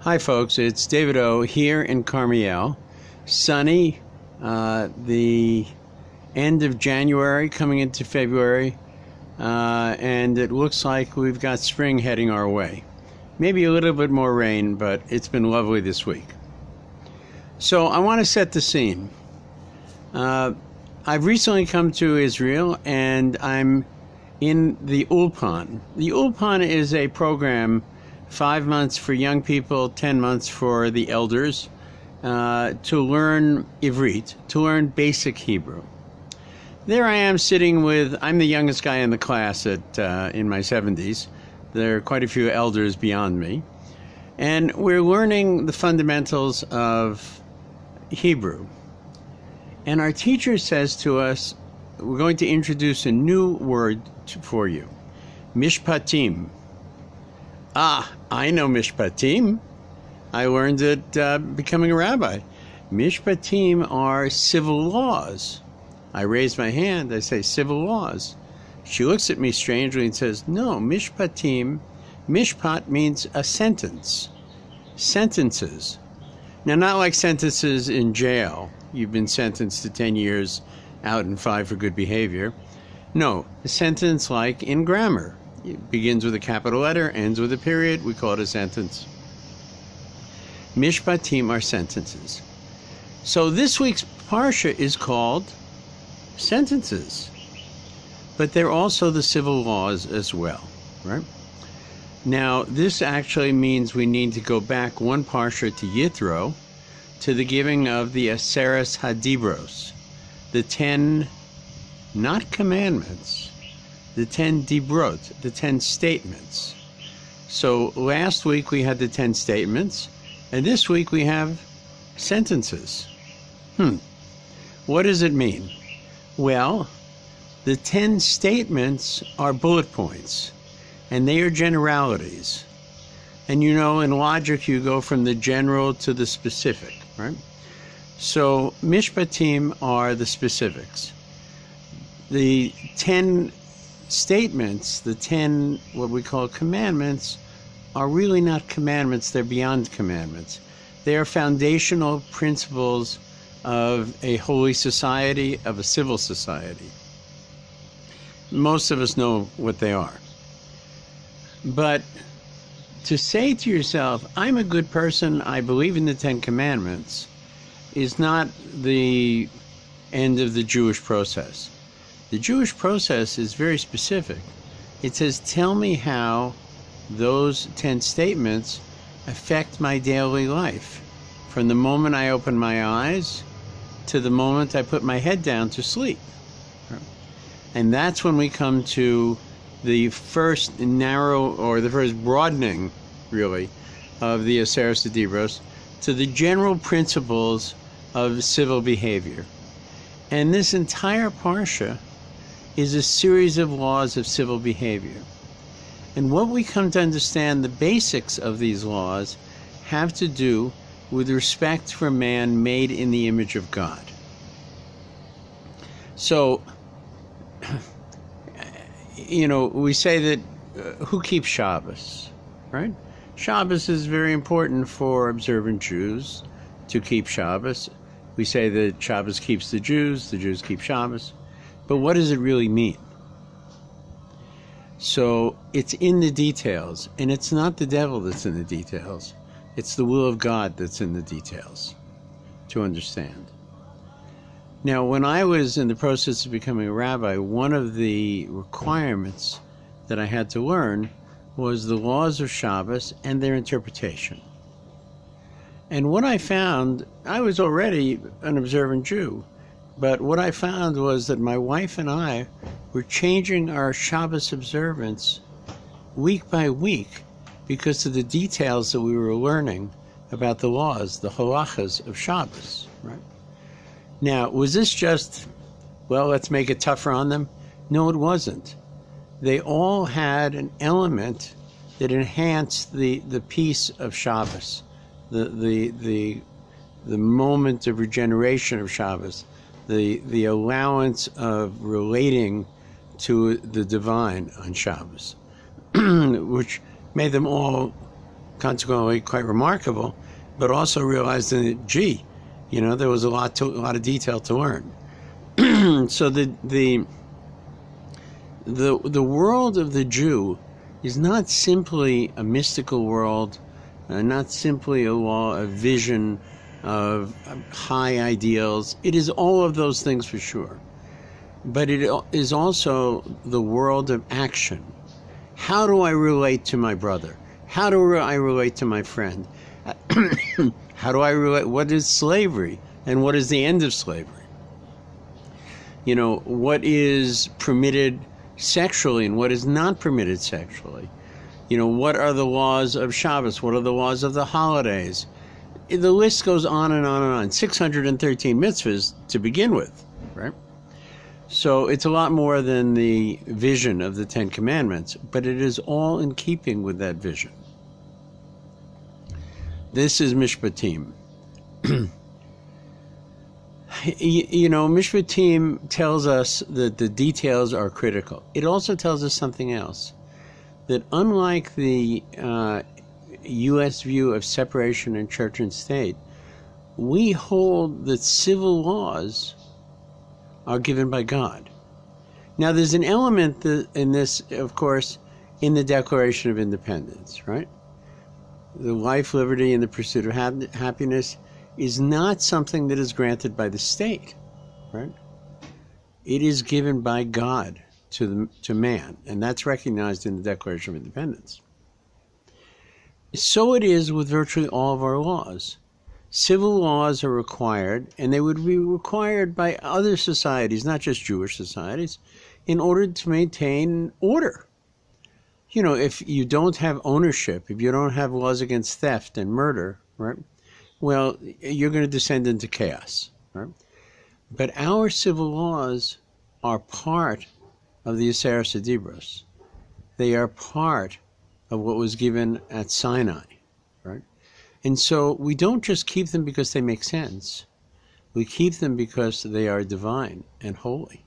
Hi folks, it's David O here in Karmi'El. Sunny, the end of January coming into February, and it looks like we've got spring heading our way. Maybe a little bit more rain, but it's been lovely this week. So I want to set the scene. I've recently come to Israel and I'm in the Ulpan. The Ulpan is a program 5 months for young people, 10 months for the elders, to learn Ivrit, to learn basic Hebrew. There I am sitting with, I'm the youngest guy in the class in my 70s. There are quite a few elders beyond me. And we're learning the fundamentals of Hebrew. And our teacher says to us, we're going to introduce a new word for you, Mishpatim. Ah, I know Mishpatim. I learned it becoming a rabbi. Mishpatim are civil laws. I raise my hand, I say civil laws. She looks at me strangely and says, no, Mishpatim, Mishpat means a sentence. Sentences. Now, not like sentences in jail. You've been sentenced to 10 years, out in 5 for good behavior. No, a sentence like in grammar. It begins with a capital letter, ends with a period. We call it a sentence. Mishpatim are sentences. So this week's parsha is called sentences. But they're also the civil laws as well, right? Now, this actually means we need to go back one parsha to Yitro, to the giving of the Aseres Hadibros, the 10, not commandments, the 10 dibrot, the 10 statements. So last week we had the 10 statements, and this week we have sentences. What does it mean? Well, the 10 statements are bullet points, and they are generalities. And you know, in logic, you go from the general to the specific, right? So Mishpatim are the specifics. The 10 statements, the 10 what we call commandments, are really not commandments, they're beyond commandments. They are foundational principles of a holy society, of a civil society. Most of us know what they are. But to say to yourself, I'm a good person, I believe in the 10 commandments, is not the end of the Jewish process. The Jewish process is very specific. It says, tell me how those 10 statements affect my daily life, from the moment I open my eyes to the moment I put my head down to sleep. And that's when we come to the first narrow, or the first broadening, really, of the Aseres Hadibros, to the general principles of civil behavior. And this entire parsha is a series of laws of civil behavior. And what we come to understand, the basics of these laws have to do with respect for man made in the image of God. So, you know, we say that who keeps Shabbos, right? Shabbos is very important for observant Jews to keep Shabbos. We say that Shabbos keeps the Jews keep Shabbos. But what does it really mean? So it's in the details, and it's not the devil that's in the details. It's the will of God that's in the details, to understand. Now, when I was in the process of becoming a rabbi, one of the requirements that I had to learn was the laws of Shabbos and their interpretation. And what I found, I was already an observant Jew, but what I found was that my wife and I were changing our Shabbos observance week by week because of the details that we were learning about the laws, the halachas of Shabbos, right? Now, was this just, well, let's make it tougher on them? No, it wasn't. They all had an element that enhanced the peace of Shabbos, the moment of regeneration of Shabbos, the allowance of relating to the divine on Shabbos, which made them all consequently quite remarkable, but also realizing that, gee, there was a lot of detail to learn. So the world of the Jew is not simply a mystical world, not simply a vision of high ideals. It is all of those things for sure. But it is also the world of action. How do I relate to my brother? How do I relate to my friend? How do I relate? What is slavery? And what is the end of slavery? What is permitted sexually and what is not permitted sexually? What are the laws of Shabbos? What are the laws of the holidays? The list goes on and on and on. 613 mitzvahs to begin with, right? So it's a lot more than the vision of the Ten Commandments, but it is all in keeping with that vision. This is Mishpatim. Mishpatim tells us that the details are critical. It also tells us something else, that unlike the U.S. view of separation in church and state, we hold that civil laws are given by God. Now, there's an element in this, of course, in the Declaration of Independence, right? The life, liberty, and the pursuit of happiness is not something that is granted by the state, right? It is given by God to man, and that's recognized in the Declaration of Independence. So it is with virtually all of our laws. Civil laws are required, and they would be required by other societies, not just Jewish societies, in order to maintain order. If you don't have ownership, if you don't have laws against theft and murder, right, well, you're going to descend into chaos, right? But our civil laws are part of the Aseret Sedibros. They are part of what was given at Sinai, right? And so we don't just keep them because they make sense. We keep them because they are divine and holy.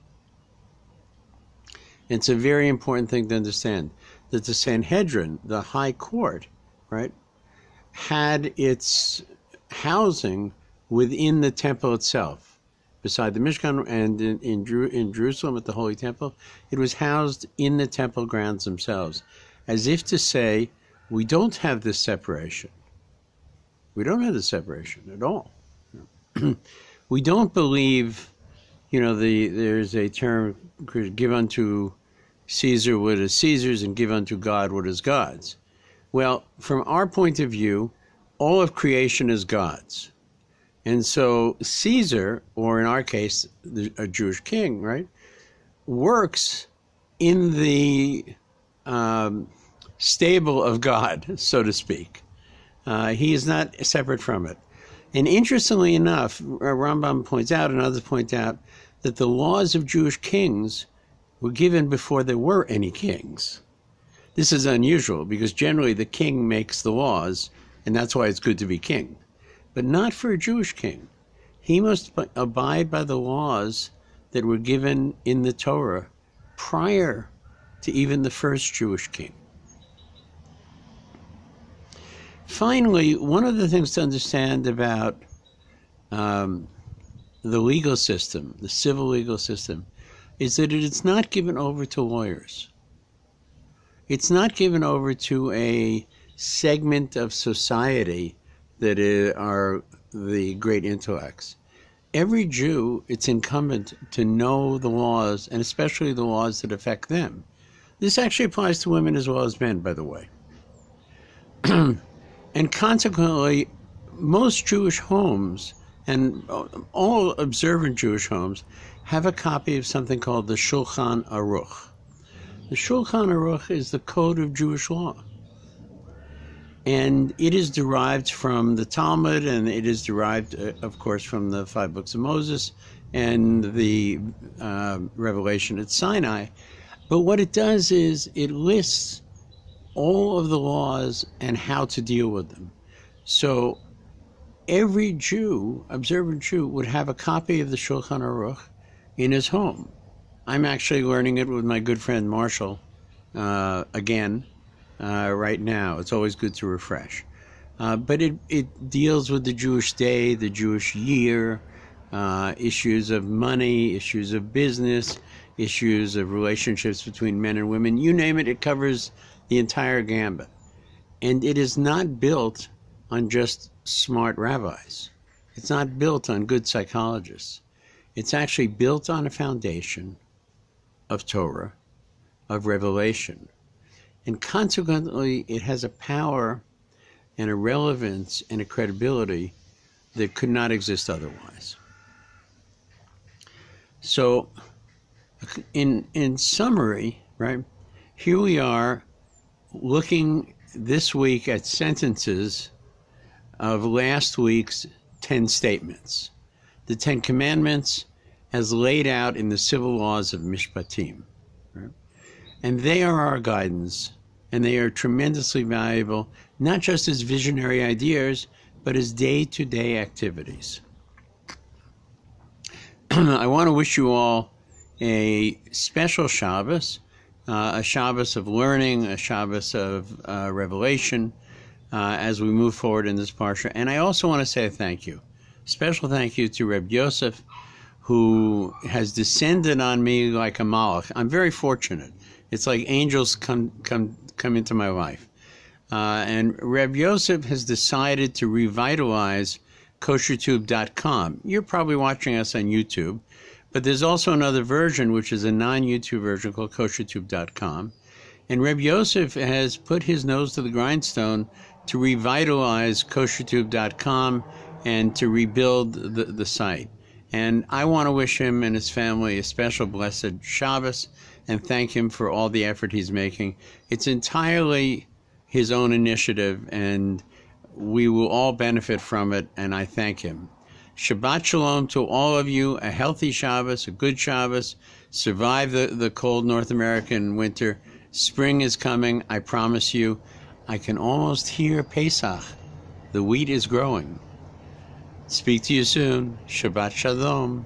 It's a very important thing to understand that the Sanhedrin, the high court, right, had its housing within the temple itself. Beside the Mishkan and in Jerusalem at the Holy Temple, it was housed in the temple grounds themselves, as if to say, we don't have this separation. We don't have the separation at all. We don't believe, there's a term, give unto Caesar what is Caesar's and give unto God what is God's. Well, from our point of view, all of creation is God's. And so Caesar, or in our case, a Jewish king, right, works in the stable of God, so to speak. He is not separate from it. And interestingly enough, Rambam points out, and others point out, that the laws of Jewish kings were given before there were any kings. This is unusual, because generally the king makes the laws, and that's why it's good to be king. But not for a Jewish king. He must abide by the laws that were given in the Torah prior to even the first Jewish king. Finally, one of the things to understand about the legal system, the civil legal system, is that it is not given over to lawyers. It's not given over to a segment of society that are the great intellects. Every Jew, it's incumbent to know the laws, and especially the laws that affect them. This actually applies to women as well as men, by the way. And consequently, most Jewish homes, and all observant Jewish homes, have a copy of something called the Shulchan Aruch. The Shulchan Aruch is the code of Jewish law. And it is derived from the Talmud, and it is derived, of course, from the 5 books of Moses and the revelation at Sinai. But what it does is it lists all of the laws and how to deal with them. So every Jew, observant Jew, would have a copy of the Shulchan Aruch in his home. I'm actually learning it with my good friend Marshall again. right now. It's always good to refresh. But it deals with the Jewish day, the Jewish year, issues of money, issues of business, issues of relationships between men and women. You name it, it covers the entire gambit. And it is not built on just smart rabbis. It's not built on good psychologists. It's actually built on a foundation of Torah, of revelation. And consequently, it has a power and a relevance and a credibility that could not exist otherwise. So, in summary, right, here we are looking this week at sentences of last week's 10 statements. The 10 Commandments as laid out in the civil laws of Mishpatim. Right? And they are our guidance, and they are tremendously valuable, not just as visionary ideas, but as day-to-day activities. I want to wish you all a special Shabbos, a Shabbos of learning, a Shabbos of revelation, as we move forward in this parsha. And I also want to say a thank you. Special thank you to Reb Yosef, who has descended on me like a malach. I'm very fortunate. It's like angels come into my life. And Reb Yosef has decided to revitalize KosherTube.com. You're probably watching us on YouTube, but there's also another version, which is a non-YouTube version called KosherTube.com. And Reb Yosef has put his nose to the grindstone to revitalize KosherTube.com and to rebuild the site. And I want to wish him and his family a special blessed Shabbos and thank him for all the effort he's making. It's entirely his own initiative, and we will all benefit from it, and I thank him. Shabbat Shalom to all of you, a healthy Shabbos, a good Shabbos. Survive the cold North American winter. Spring is coming, I promise you. I can almost hear Pesach. The wheat is growing. Speak to you soon. Shabbat Shalom.